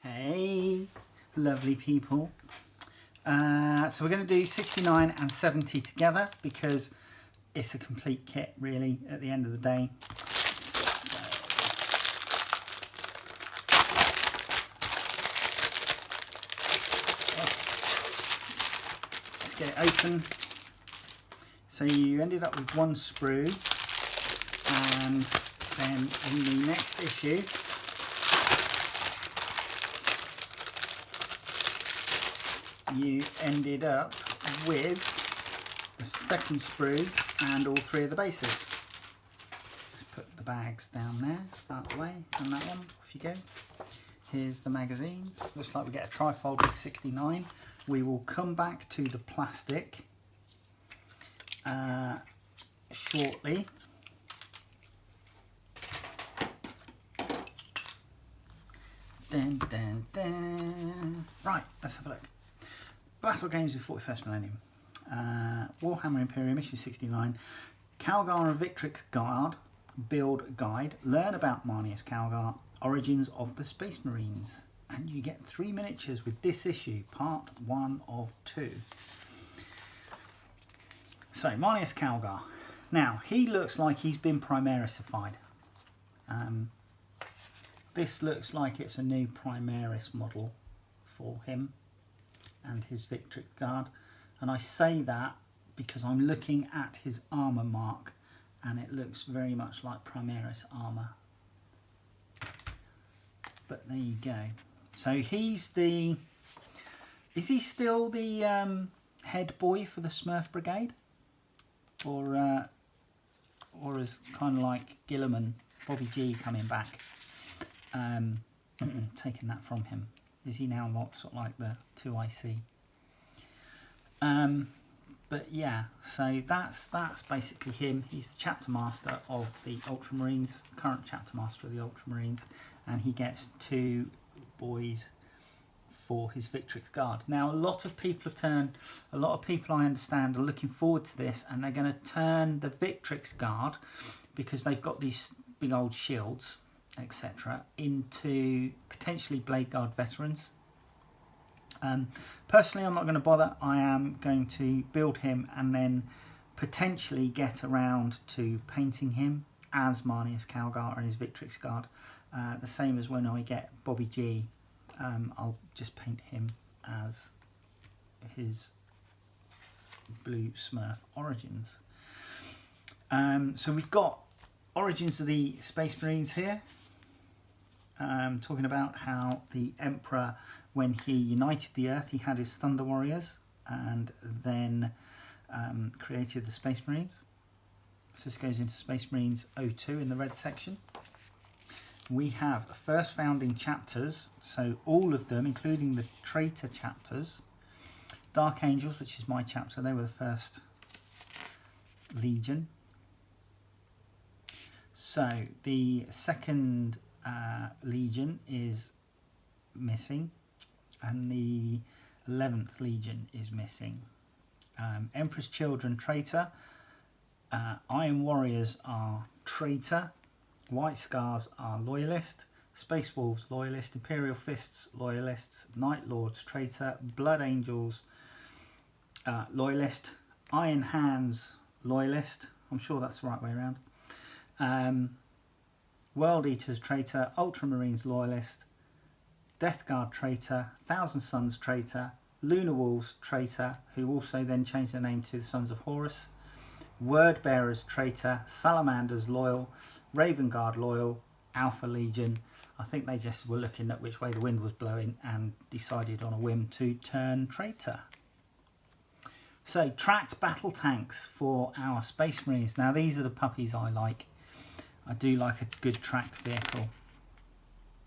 Hey, lovely people. So we're going to do 69 and 70 together because it's a complete kit, really, at the end of the day. Let's get it open. So you ended up with one sprue, and then in the next issue, you ended up with the second sprue and all three of the bases. Just put the bags down there, out the way, and that one, off you go. Here's the magazines. Looks like we get a trifold with 69. We will come back to the plastic shortly. Dun, dun, dun. Right, let's have a look. Battle Games of the 41st Millennium. Warhammer Imperium issue 69. Calgar and Victrix Guard build guide. Learn about Marneus Calgar, origins of the Space Marines. And you get 3 miniatures with this issue, part 1 of 2. So, Marneus Calgar. Now, he looks like he's been Primarisified. This looks like it's a new Primaris model for him and his Victrix Guard, and I say that because I'm looking at his armour mark and it looks very much like Primaris armour. But there you go. So he's the... Is he still the head boy for the Smurf Brigade? Or is kind of like Gilliman, Bobby G coming back, taking that from him? Is he now not sort of like the 2IC? But yeah, so that's basically him. He's the chapter master of the Ultramarines, current chapter master of the Ultramarines, and he gets 2 boys for his Victrix Guard. Now, a lot of people I understand are looking forward to this, and they're going to turn the Victrix Guard, because they've got these big old shields, etc., into potentially Blade Guard veterans. Personally, I'm not going to bother. I am going to build him and then potentially get around to painting him as Marneus Calgar and his Victrix Guard. The same as when I get Bobby G, I'll just paint him as his Blue Smurf Origins. So we've got Origins of the Space Marines here. Talking about how the Emperor, when he united the Earth, he had his Thunder Warriors and then created the Space Marines. So this goes into Space Marines 02 in the red section. We have first founding chapters, so all of them, including the traitor chapters. Dark Angels, which is my chapter, they were the first Legion. So the second Legion is missing, and the 11th Legion is missing. Emperor's Children, traitor. Iron Warriors are traitor. White Scars are loyalist. Space Wolves, loyalist. Imperial Fists, loyalists. Night Lords, traitor. Blood Angels, loyalist. Iron Hands, loyalist. I'm sure that's the right way around. World Eaters, traitor. Ultramarines, loyalist. Death Guard, traitor. Thousand Suns, traitor. Lunar Wolves, traitor, who also then changed their name to the Sons of Horus. Word Bearers, traitor. Salamanders, loyal. Raven Guard, loyal. Alpha Legion. I think they just were looking at which way the wind was blowing and decided on a whim to turn traitor. So, tracked battle tanks for our Space Marines. Now, these are the puppies I like. I do like a good tracked vehicle.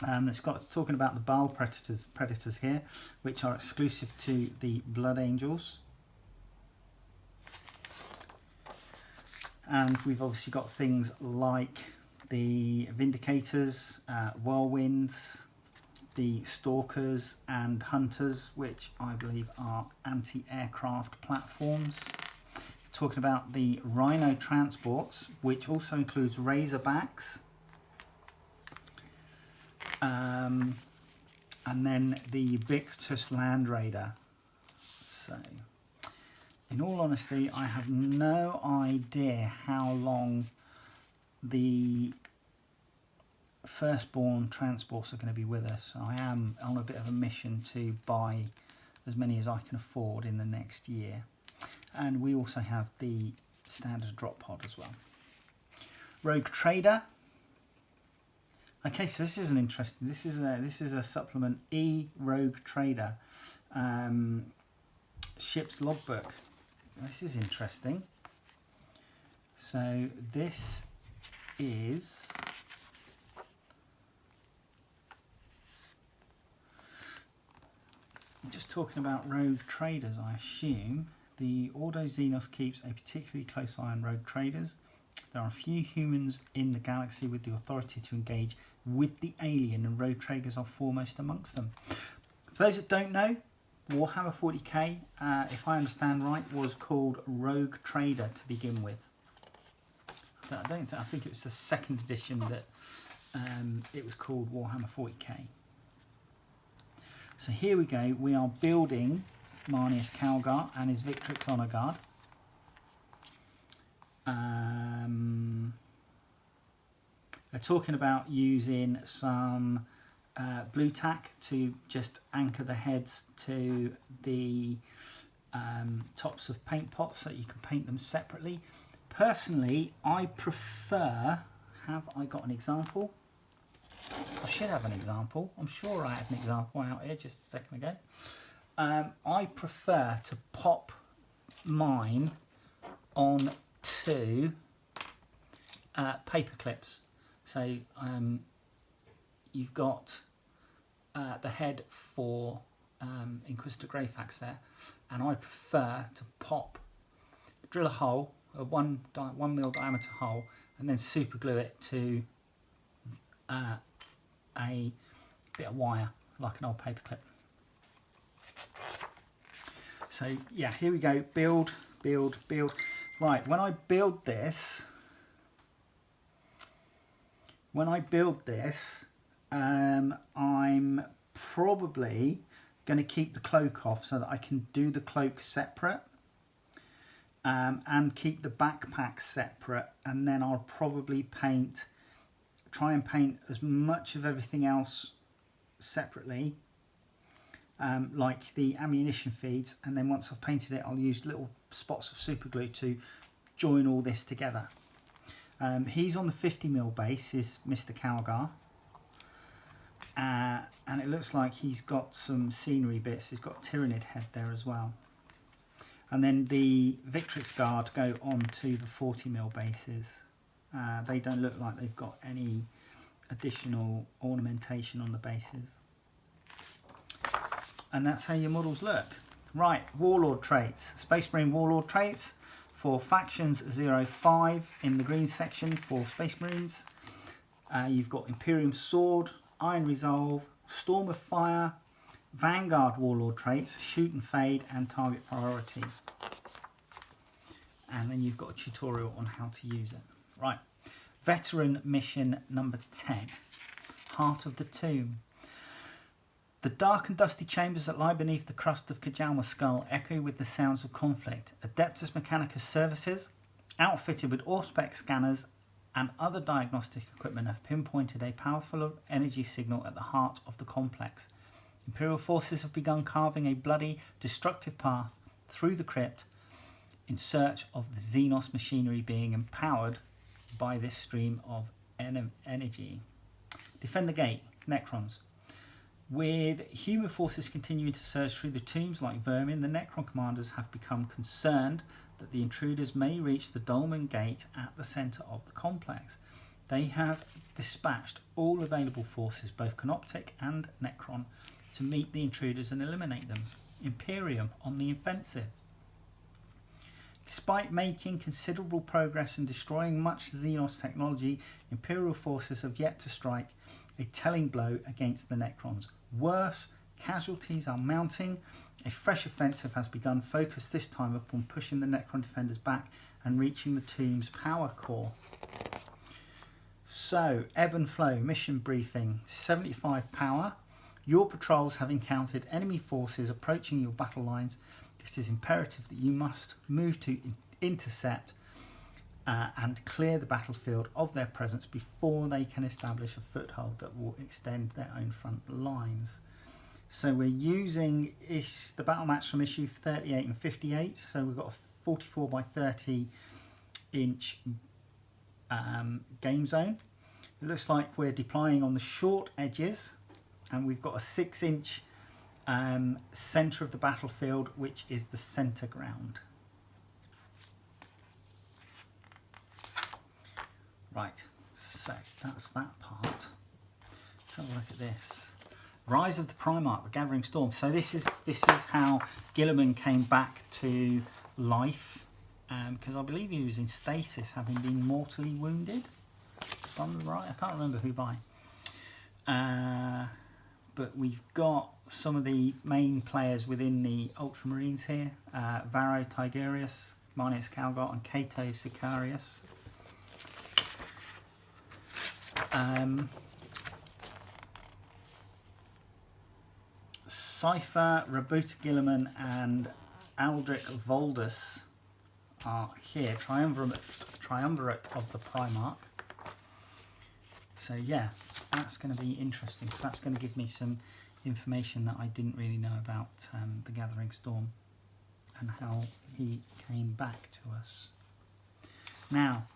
It's got talking about the Baal predators here, which are exclusive to the Blood Angels. And we've obviously got things like the Vindicators, Whirlwinds, the Stalkers and Hunters, which I believe are anti-aircraft platforms. Talking about the Rhino transports, which also includes Razorbacks, and then the ubiquitous Land Raider. So, in all honesty, I have no idea how long the firstborn transports are going to be with us. So I am on a bit of a mission to buy as many as I can afford in the next year. And we also have the standard drop pod as well. Rogue Trader. Okay, so this is an interesting. This is a supplement. Rogue Trader, ship's logbook. This is interesting. So this is just talking about rogue traders. I assume the Ordo Xenos keeps a particularly close eye on rogue traders. There are few humans in the galaxy with the authority to engage with the alien, and rogue traders are foremost amongst them. For those that don't know, Warhammer 40k, if I understand right, was called Rogue Trader to begin with. I think it was the second edition that it was called Warhammer 40k. So here we go. We are building Marneus Calgar and his Victrix Honour Guard. They're talking about using some blue tack to just anchor the heads to the tops of paint pots so that you can paint them separately. Personally, I prefer... Have I got an example? I should have an example. I'm sure I had an example out here just a second ago. I prefer to pop mine on two paper clips. So you've got the head for Inquisitor Greyfax there, and I prefer to drill a hole, a 1 mil diameter hole, and then super glue it to a bit of wire, like an old paper clip. So yeah, here we go. Build. Right, when I build this, I'm probably going to keep the cloak off so that I can do the cloak separate, and keep the backpack separate, and then I'll probably try and paint as much of everything else separately, like the ammunition feeds, and then once I've painted it, I'll use little spots of super glue to join all this together. He's on the 50mm base, is Mr. Calgar, and it looks like he's got some scenery bits. He's got a Tyrannid head there as well. And then the Victrix Guard go on to the 40mm bases. They don't look like they've got any additional ornamentation on the bases. And that's how your models look. Right, Warlord traits. Space Marine Warlord traits for Factions 05 in the green section for Space Marines. You've got Imperium Sword, Iron Resolve, Storm of Fire, Vanguard Warlord traits, Shoot and Fade, and Target Priority. And then you've got a tutorial on how to use it. Right, Veteran Mission number 10, Heart of the Tomb. The dark and dusty chambers that lie beneath the crust of Kajalma's skull echo with the sounds of conflict. Adeptus Mechanicus services, outfitted with Auspex scanners and other diagnostic equipment, have pinpointed a powerful energy signal at the heart of the complex. Imperial forces have begun carving a bloody, destructive path through the crypt in search of the Xenos machinery being empowered by this stream of energy. Defend the gate, Necrons. With human forces continuing to surge through the tombs like vermin, the Necron commanders have become concerned that the intruders may reach the Dolmen Gate at the centre of the complex. They have dispatched all available forces, both Canoptic and Necron, to meet the intruders and eliminate them. Imperium on the offensive. Despite making considerable progress in destroying much Xenos technology, Imperial forces have yet to strike a telling blow against the Necrons. Worse, casualties are mounting. A fresh offensive has begun, focused this time upon pushing the Necron defenders back and reaching the tomb's power core. So, Ebb and Flow, mission briefing, 75 power, Your patrols have encountered enemy forces approaching your battle lines. It is imperative that you must move to intercept and clear the battlefield of their presence before they can establish a foothold that will extend their own front lines. So we're using the battle maps from issue 38 and 58. So we've got a 44 by 30 inch game zone. It looks like we're deploying on the short edges, and we've got a 6-inch centre of the battlefield, which is the centre ground. Right, so that's that part. Let's have a look at this. Rise of the Primarch, the Gathering Storm. So this is how Guilliman came back to life, because I believe he was in stasis, having been mortally wounded. If I'm right, I can't remember who by. But we've got some of the main players within the Ultramarines here. Varro Tigurius, Marneus Calgar and Cato Sicarius. Cypher, Robuta Guilliman and Aldrich Voldus are here, triumvirate of the Primarch. So yeah, that's going to be interesting, because that's going to give me some information that I didn't really know about the Gathering Storm and how he came back to us. Now,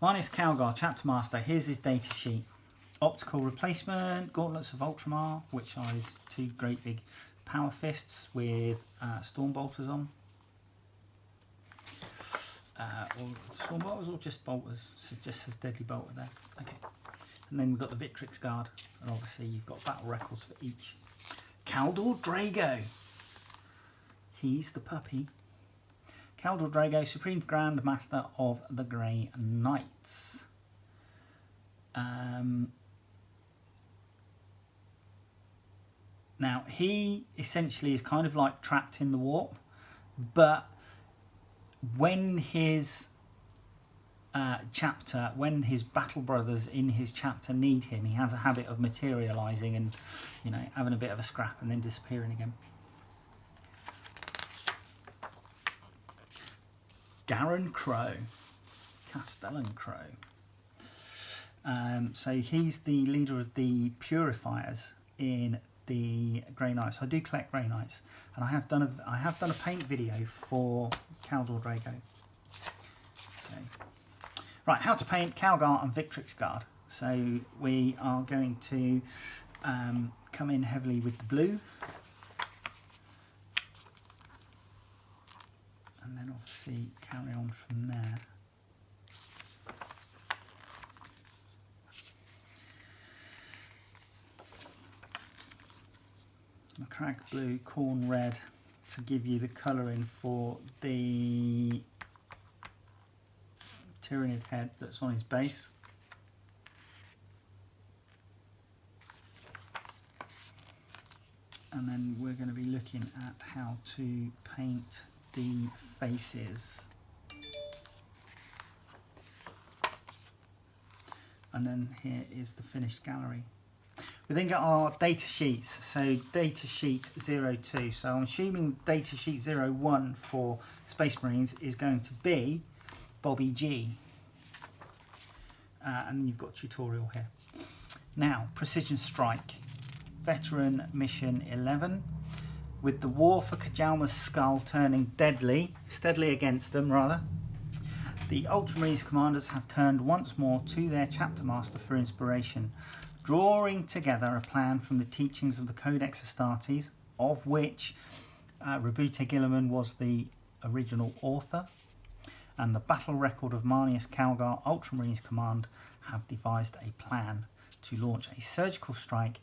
Marneus Calgar, Chapter Master, here's his data sheet. Optical replacement, Gauntlets of Ultramar, which are his 2 great big power fists with storm bolters on. Or storm bolters or just bolters? So it just says deadly bolter there. Okay. And then we've got the Victrix Guard, and obviously you've got battle records for each. KALDOR DRAIGO. He's the puppy. KALDOR DRAIGO, Supreme Grand Master of the Grey Knights. Now, he essentially is kind of like trapped in the warp, but when his when his battle brothers in his chapter need him, he has a habit of materialising and, you know, having a bit of a scrap and then disappearing again. Garin Crow, Castellan Crow. So he's the leader of the Purifiers in the Grey Knights. I do collect Grey Knights, and I have done a paint video for KALDOR DRAIGO. So, right, how to paint Calgar and Victrix Guard. So we are going to come in heavily with the blue, and then obviously carry on from there. Crag blue, corn red to give you the colouring for the Tyranid head that's on his base. And then we're going to be looking at how to paint the faces. And then here is the finished gallery. We then got our data sheets, so data sheet 02. So I'm assuming data sheet 01 for Space Marines is going to be Bobby G. And you've got tutorial here. Now, Precision Strike, Veteran Mission 11. With the war for Kajalma's skull turning steadily against them rather, the Ultramarines commanders have turned once more to their chapter master for inspiration, drawing together a plan from the teachings of the Codex Astartes, of which Robuta Guilliman was the original author, and the battle record of Marneus Calgar, Ultramarines Command, have devised a plan to launch a surgical strike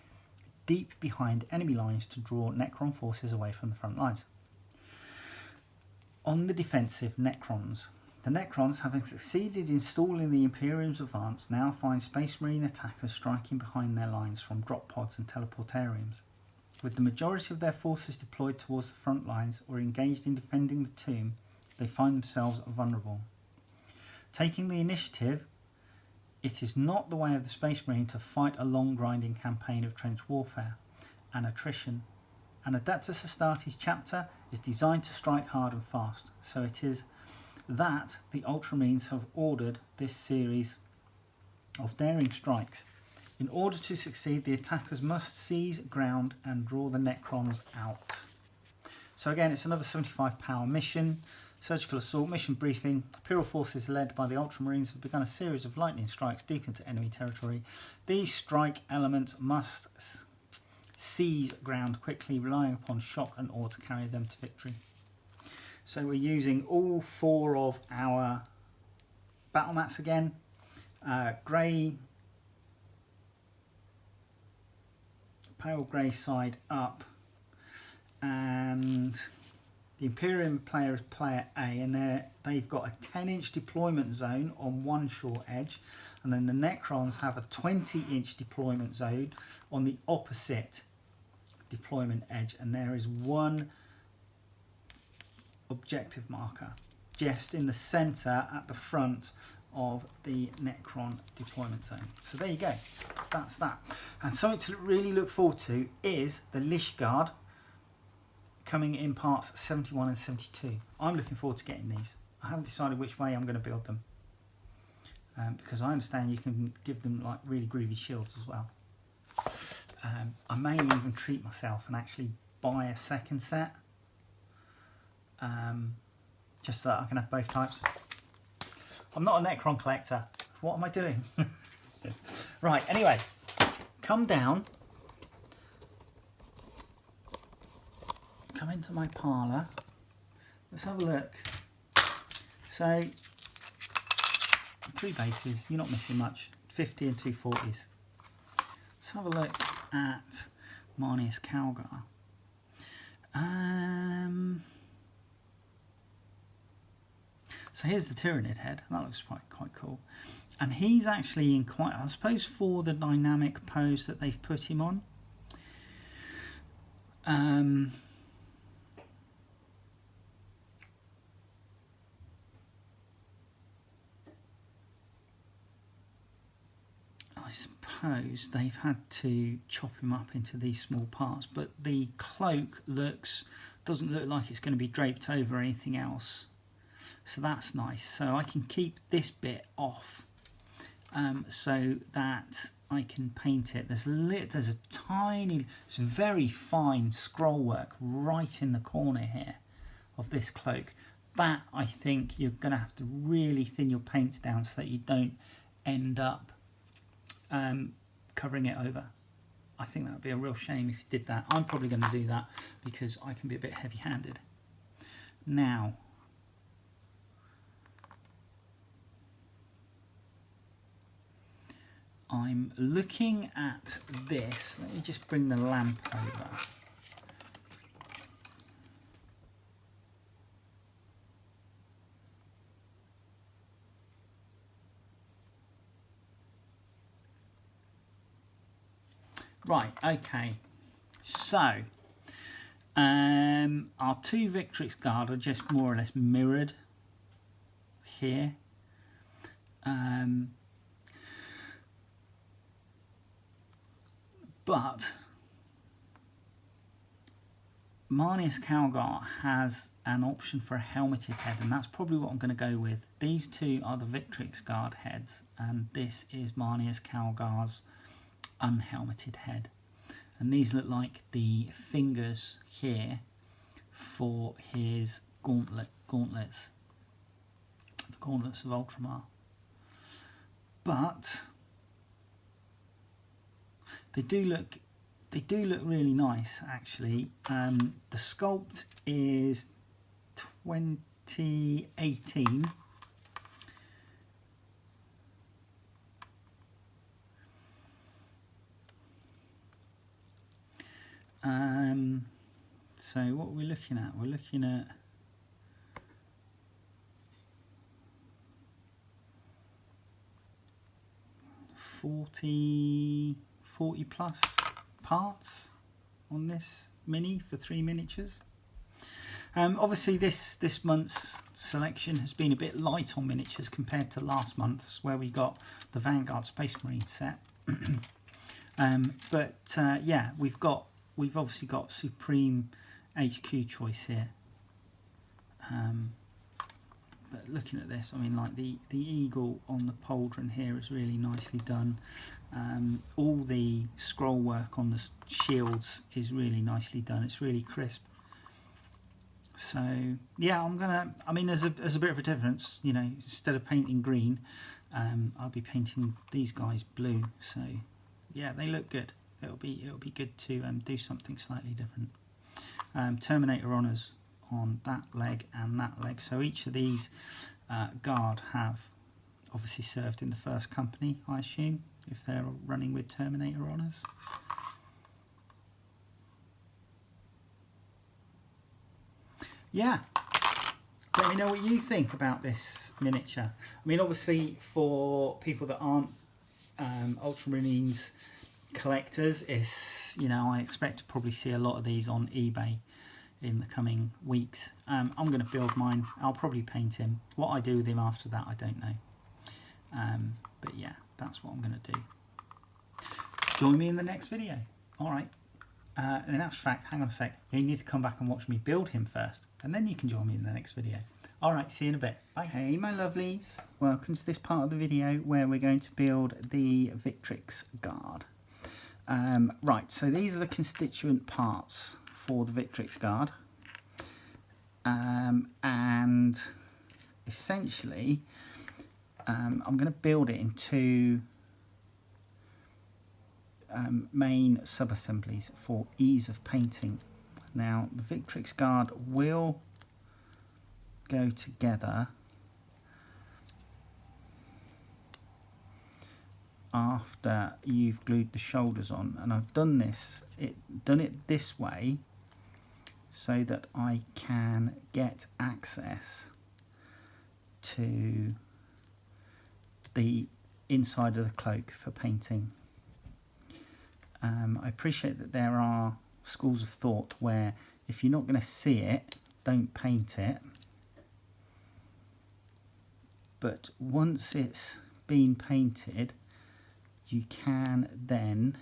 deep behind enemy lines to draw Necron forces away from the front lines. On the defensive, Necrons. The Necrons, having succeeded in stalling the Imperium's advance, now find Space Marine attackers striking behind their lines from drop pods and teleportariums. With the majority of their forces deployed towards the front lines or engaged in defending the tomb, they find themselves vulnerable. Taking the initiative, It is not the way of the Space Marine to fight a long grinding campaign of trench warfare and attrition. An Adeptus Astartes chapter is designed to strike hard and fast, so it is that the Ultramarines have ordered this series of daring strikes. In order to succeed, the attackers must seize ground and draw the Necrons out. So again, it's another 75 power mission. Surgical assault, mission briefing. Imperial forces led by the Ultramarines have begun a series of lightning strikes deep into enemy territory. These strike elements must seize ground quickly, relying upon shock and awe to carry them to victory. So we're using all 4 of our battle mats again. Grey, pale grey side up, and the Imperium player is player A, and they've got a 10-inch deployment zone on one shore edge, and then the Necrons have a 20-inch deployment zone on the opposite deployment edge, and there is one objective marker just in the centre at the front of the Necron deployment zone. So there you go, that's that. And something to really look forward to is the Lich Guard coming in parts 71 and 72. I'm looking forward to getting these. I haven't decided which way I'm going to build them, because I understand you can give them like really groovy shields as well. I may even treat myself and actually buy a second set, just so that I can have both types. I'm not a Necron collector. What am I doing? Right, anyway, come down. Come into my parlour. Let's have a look. So, 3 bases, you're not missing much. 50 and 240s. Let's have a look at Marneus Calgar. So here's the Tyrannid head. That looks quite cool. And he's actually in quite, I suppose, for the dynamic pose that they've put him on. I suppose they've had to chop him up into these small parts, but the cloak doesn't look like it's going to be draped over anything else. So that's nice. So I can keep this bit off, so that I can paint it. There's a tiny, it's very fine scroll work right in the corner here of this cloak. That, I think you're going to have to really thin your paints down so that you don't end up covering it over. I think that would be a real shame if you did that. I'm probably going to do that because I can be a bit heavy-handed. Now, I'm looking at this. Let me just bring the lamp over. Right, okay. So, our 2 Victrix Guard are just more or less mirrored here. But Marneus Calgar has an option for a helmeted head, and that's probably what I'm going to go with. These 2 are the Victrix Guard heads, and this is Marneus Calgar's unhelmeted head. And these look like the fingers here for his gauntlets, the gauntlets of Ultramar. But they do look really nice, actually. The sculpt is 2018. So what are we looking at? We're looking at forty plus parts on this mini for 3 miniatures. Obviously this month's selection has been a bit light on miniatures compared to last month's, where we got the Vanguard Space Marine set. Yeah, we've obviously got Supreme HQ choice here. But looking at this, I mean, like the eagle on the pauldron here is really nicely done. All the scroll work on the shields is really nicely done. It's really crisp. So yeah, I mean, there's a bit of a difference, you know. Instead of painting green, I'll be painting these guys blue. So yeah, they look good. It'll be good to do something slightly different. Terminator Honours on that leg and that leg. So each of these guard have obviously served in the first company, I assume, if they're running with Terminator Honours. Yeah, let me know what you think about this miniature. I mean, obviously for people that aren't Ultramarines collectors, it's, you know, I expect to probably see a lot of these on eBay in the coming weeks. I'm going to build mine. I'll probably paint him. What I do with him after that, I don't know. But yeah, that's what I'm going to do. Join me in the next video. All right. In actual fact, hang on a sec. You need to come back and watch me build him first, and then you can join me in the next video. All right, see you in a bit. Bye. Hey, my lovelies. Welcome to this part of the video where we're going to build the Victrix Guard. Right, so these are the constituent parts for the Victrix Guard. And essentially, I'm going to build it in two main sub-assemblies for ease of painting. Now, the Victrix Guard will go together after you've glued the shoulders on, and I've done it this way so that I can get access to the inside of the cloak for painting. I appreciate that there are schools of thought where if you're not going to see it, don't paint it. But once it's been painted, you can then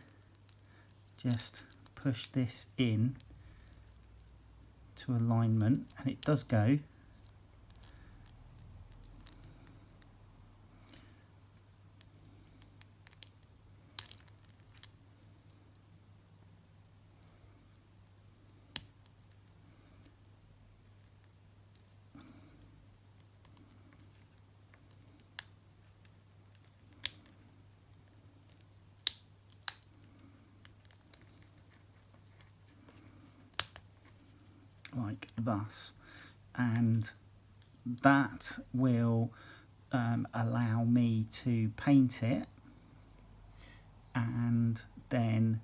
just push this in to alignment, and it does go. Like thus, and that will allow me to paint it and then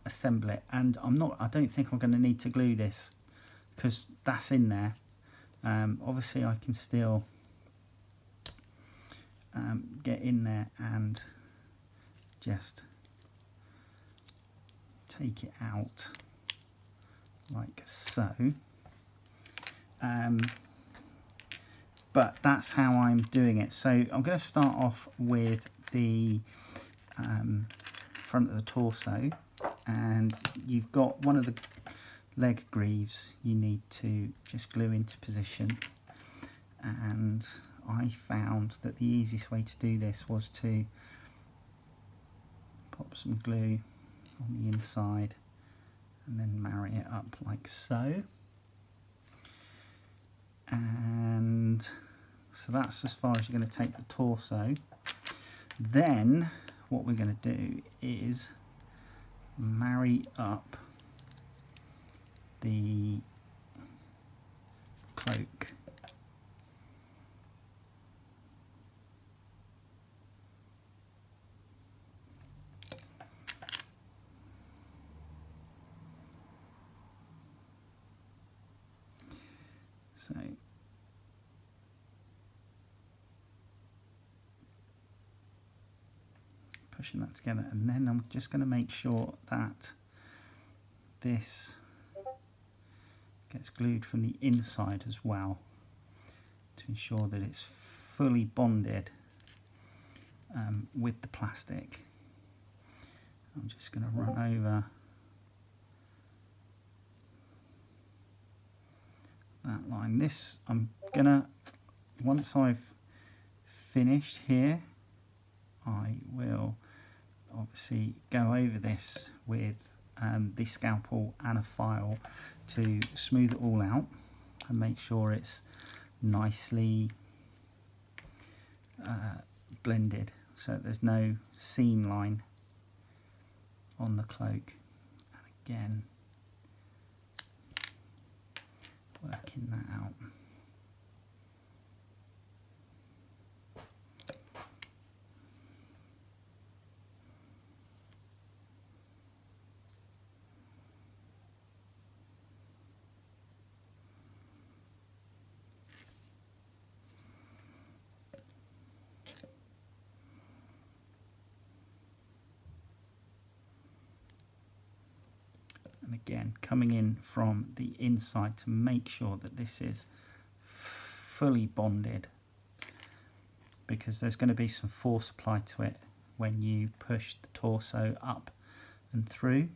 assemble it. And I don't think I'm going to need to glue this because that's in there. Obviously I can still get in there and just take it out like so. But that's how I'm doing it. So I'm going to start off with the front of the torso, and you've got one of the leg greaves you need to just glue into position. And I found that the easiest way to do this was to pop some glue on the inside and then marry it up like so. And so that's as far as you're going to take the torso. Then what we're going to do is marry up the cloak. So pushing that together, and then I'm just going to make sure that this gets glued from the inside as well to ensure that it's fully bonded with the plastic. I'm just going to run over that line. This I'm gonna, once I've finished here, I will obviously go over this with the scalpel and a file to smooth it all out and make sure it's nicely blended so there's no seam line on the cloak. And again, working that out. And again, coming in from the inside to make sure that this is fully bonded, because there's going to be some force applied to it when you push the torso up and through.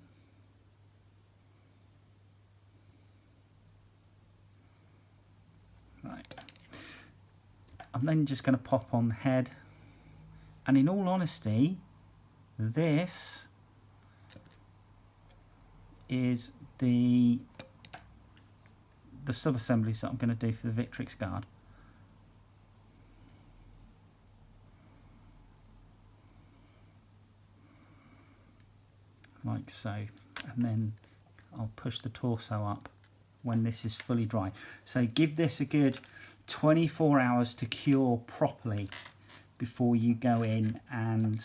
Right. I'm then just going to pop on the head, and in all honesty, this is the sub-assemblies that I'm going to do for the Victrix Guard. Like so, and then I'll push the torso up when this is fully dry. So give this a good 24 hours to cure properly before you go in and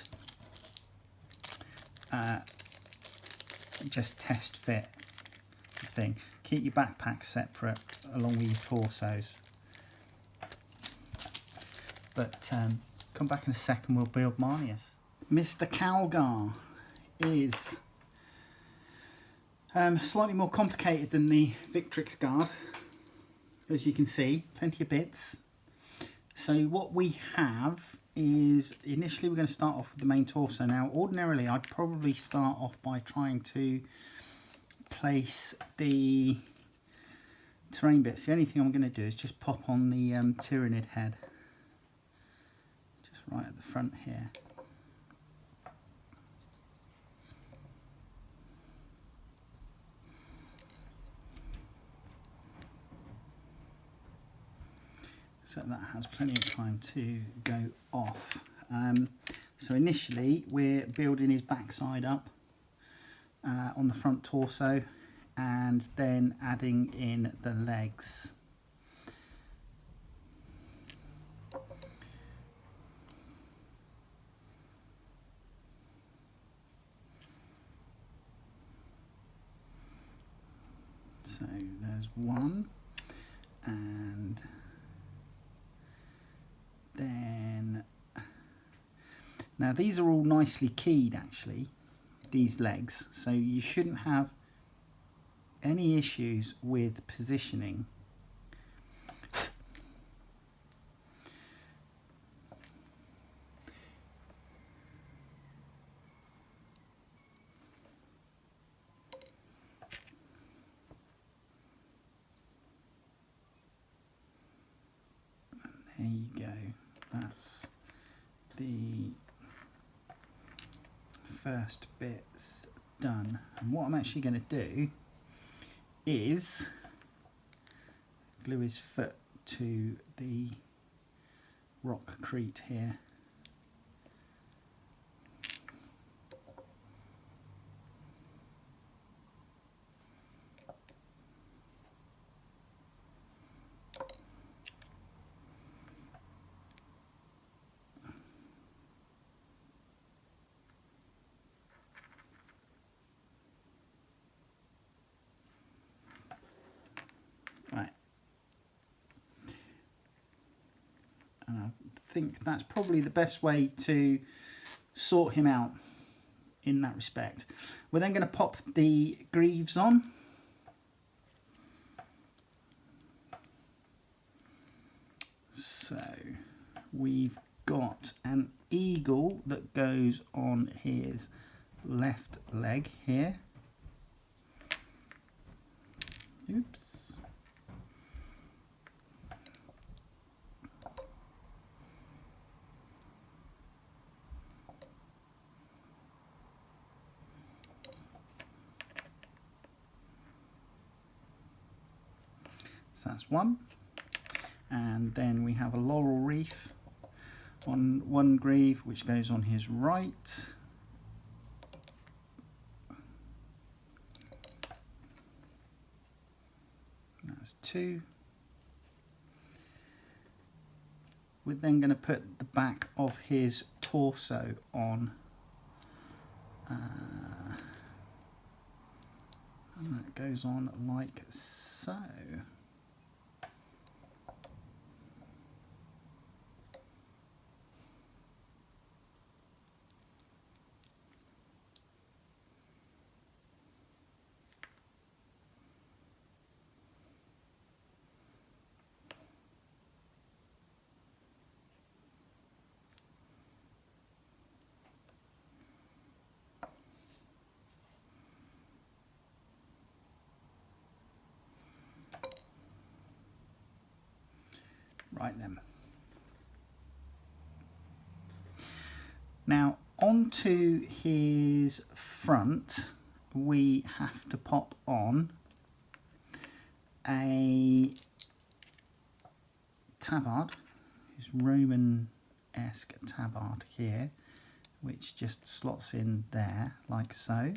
just test fit the thing. Keep your backpack separate along with your torsos. But come back in a second, we'll build Marneus. Mr. Calgar is slightly more complicated than the Victrix Guard, as you can see, plenty of bits. So what we have is, initially we're going to start off with the main torso. Now ordinarily I'd probably start off by trying to place the terrain bits. The only thing I'm going to do is just pop on the Tyranid head, just right at the front here. So that has plenty of time to go off. So initially we're building his backside up on the front torso, and then adding in the legs. So there's one, and then now these are all nicely keyed actually, these legs, so you shouldn't have any issues with positioning. And there you go. That's the first bit's done. And what I'm actually going to do is glue his foot to the rockcrete here. Right, and I think that's probably the best way to sort him out in that respect. We're then going to pop the greaves on. So we've got an eagle that goes on his left leg here. Oops. So that's one. And then we have a laurel wreath on one greave, which goes on his right. That's two. We're then going to put the back of his torso on. And that goes on like so. Right then. Now onto his front we have to pop on a tabard, his Roman-esque tabard here, which just slots in there like so.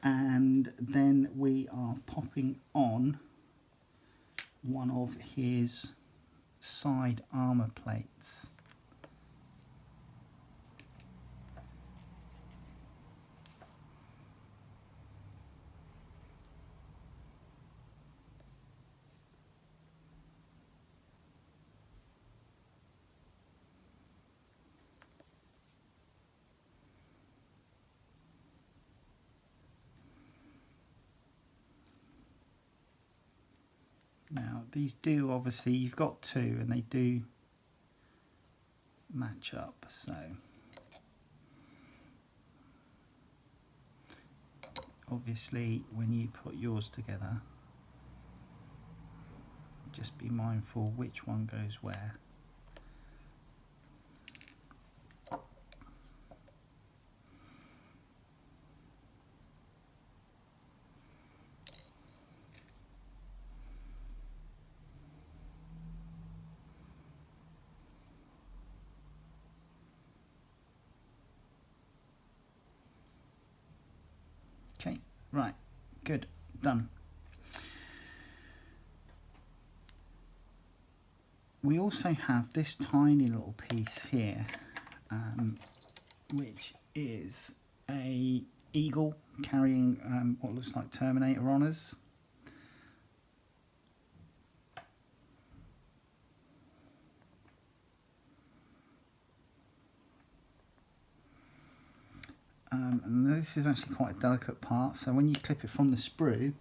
And then we are popping on one of his side armour plates. Now these do, obviously you've got two and they do match up, so obviously when you put yours together just be mindful which one goes where. Okay, right, good, done. We also have this tiny little piece here, which is a eagle carrying what looks like Terminator honours. And this is actually quite a delicate part, so when you clip it from the sprue,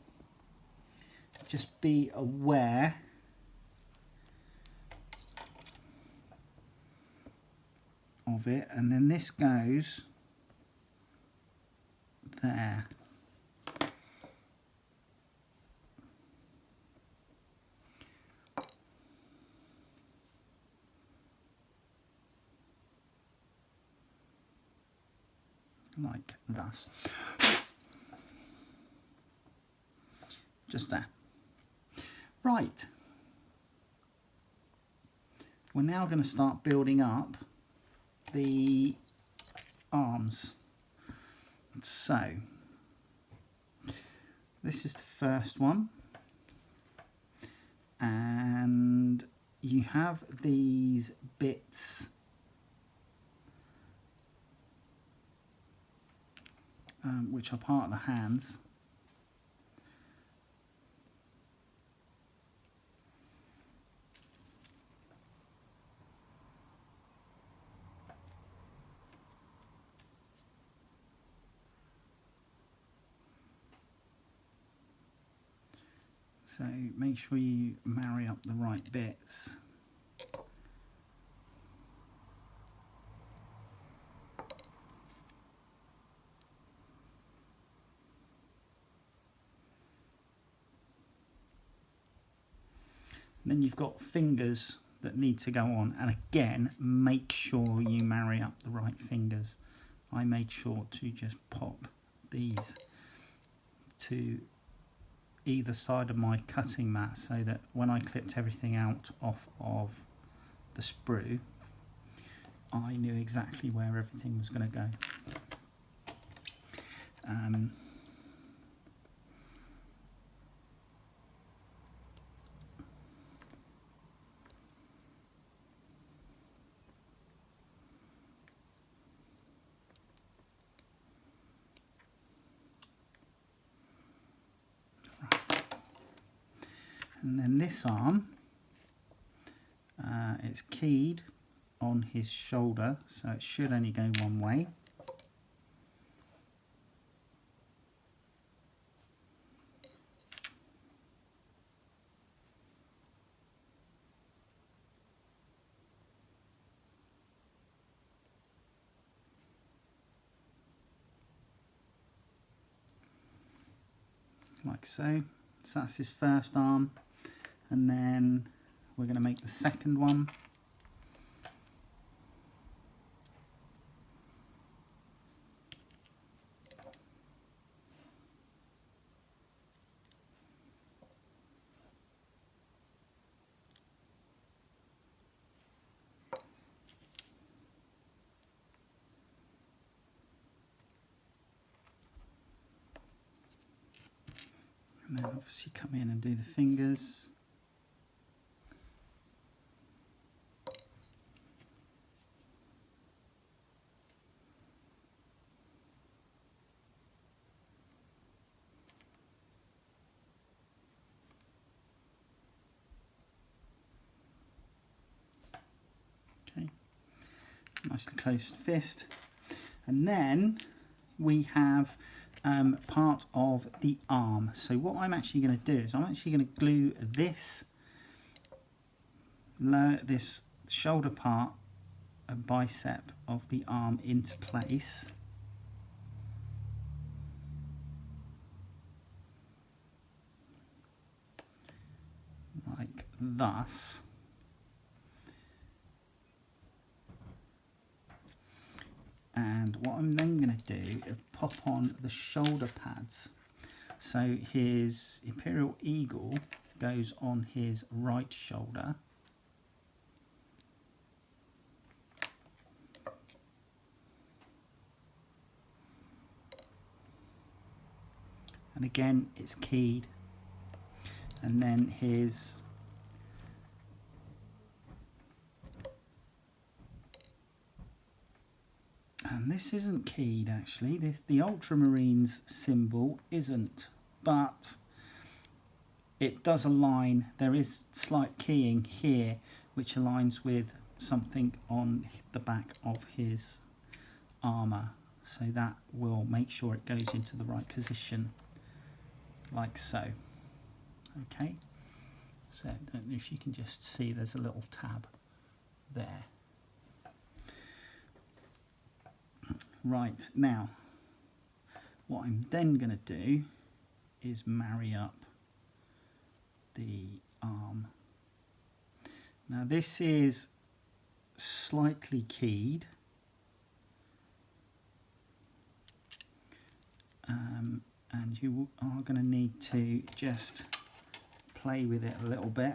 just be aware of it, and then this goes there. Like thus. Just there. Right. We're now going to start building up the arms. So, this is the first one. And you have these bits which are part of the hands. So make sure you marry up the right bits. Then you've got fingers that need to go on, and again, make sure you marry up the right fingers. I made sure to just pop these to either side of my cutting mat so that when I clipped everything out off of the sprue, I knew exactly where everything was going to go. And then this arm, it's keyed on his shoulder, so it should only go one way. Like so. So that's his first arm. And then we're going to make the second one. And then obviously come in and do the fingers. Okay, nicely closed fist. And then we have part of the arm. So what I'm actually going to do is I'm actually going to glue this shoulder part, a bicep of the arm into place. Like thus. And what I'm then going to do is pop on the shoulder pads. So his Imperial Eagle goes on his right shoulder. And again, it's keyed. And then his and this isn't keyed actually, the Ultramarines symbol isn't, but it does align. There is slight keying here which aligns with something on the back of his armour, so that will make sure it goes into the right position, like so. Okay, so I don't know if you can just see there's a little tab there. Right, now what I'm then going to do is marry up the arm. Now this is slightly keyed, and you are going to need to just play with it a little bit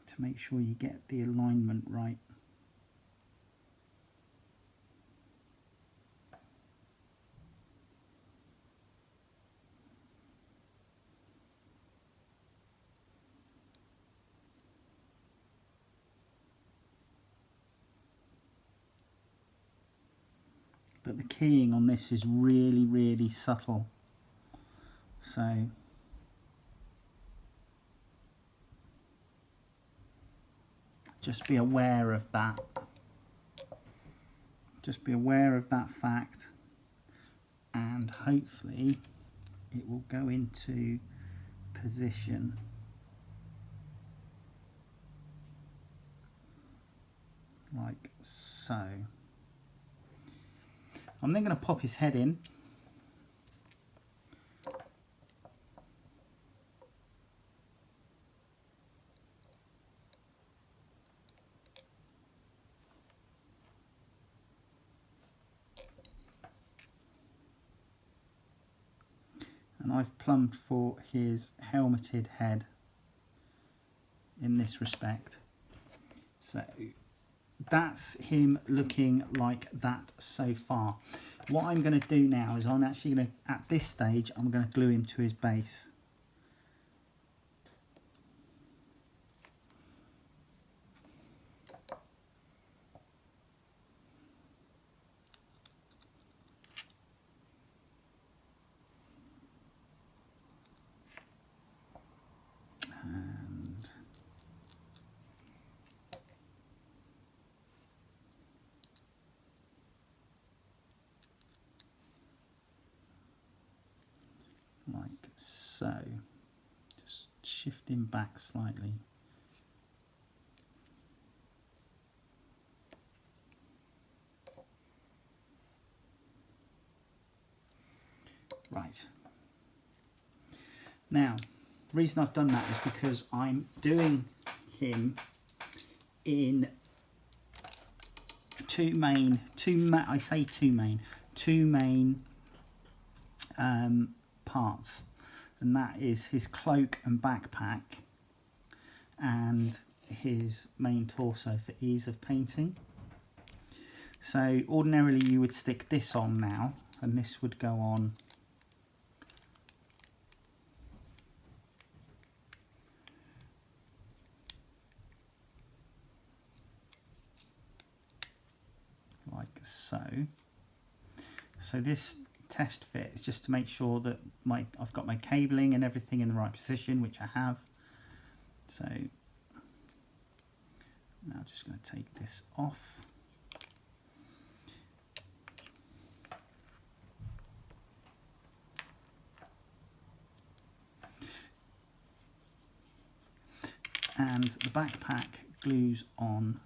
to make sure you get the alignment right. But the keying on this is really, really subtle. So just be aware of that. Just be aware of that fact, and hopefully it will go into position. Like so. I'm then going to pop his head in. And I've plumbed for his helmeted head in this respect. So that's him looking like that so far. What I'm going to do now is I'm actually going to, at this stage, I'm going to glue him to his base. Like so, just shift him back slightly. Right. Now, the reason I've done that is because I'm doing him in two main parts, and that is his cloak and backpack and his main torso for ease of painting. So ordinarily you would stick this on now, and this would go on like so. So this test fit is just to make sure that I've got my cabling and everything in the right position, which I have. So now I'm just going to take this off. And the backpack glues on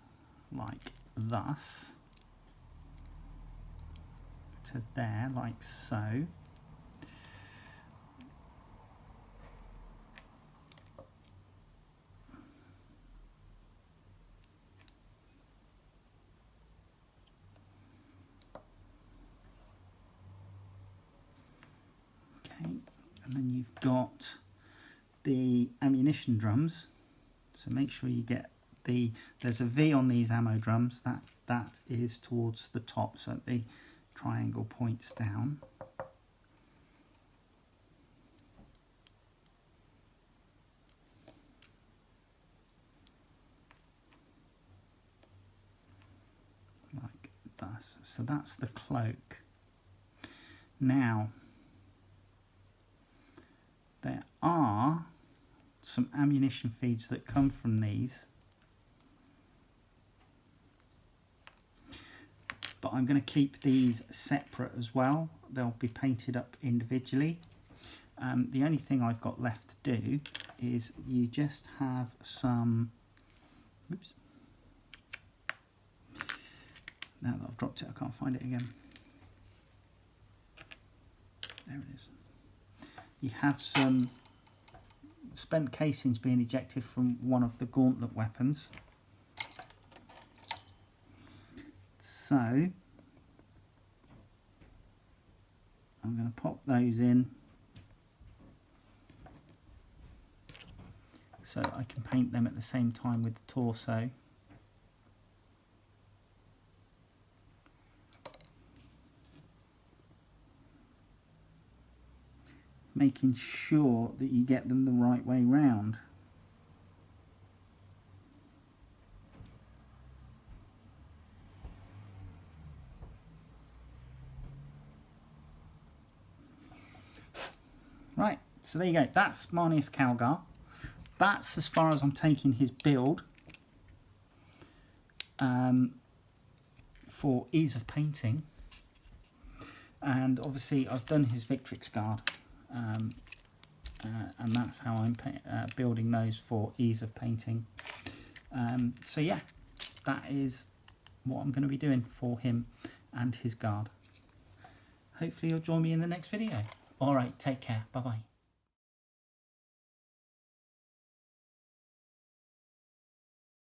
like thus to there, like so. Okay, and then you've got the ammunition drums. So make sure you get there's a V on these ammo drums, that is towards the top, so the triangle points down. Like thus. So that's the cloak. Now, there are some ammunition feeds that come from these, but I'm going to keep these separate as well. They'll be painted up individually. The only thing I've got left to do is you just have some, oops, now that I've dropped it I can't find it again. There it is. You have some spent casings being ejected from one of the gauntlet weapons. So I'm going to pop those in so I can paint them at the same time with the torso. Making sure that you get them the right way round. Right, so there you go. That's Marneus Calgar. That's as far as I'm taking his build for ease of painting. And obviously I've done his Victrix Guard. and that's how I'm building those for ease of painting. So yeah, that is what I'm going to be doing for him and his guard. Hopefully you'll join me in the next video. Alright, take care, bye bye.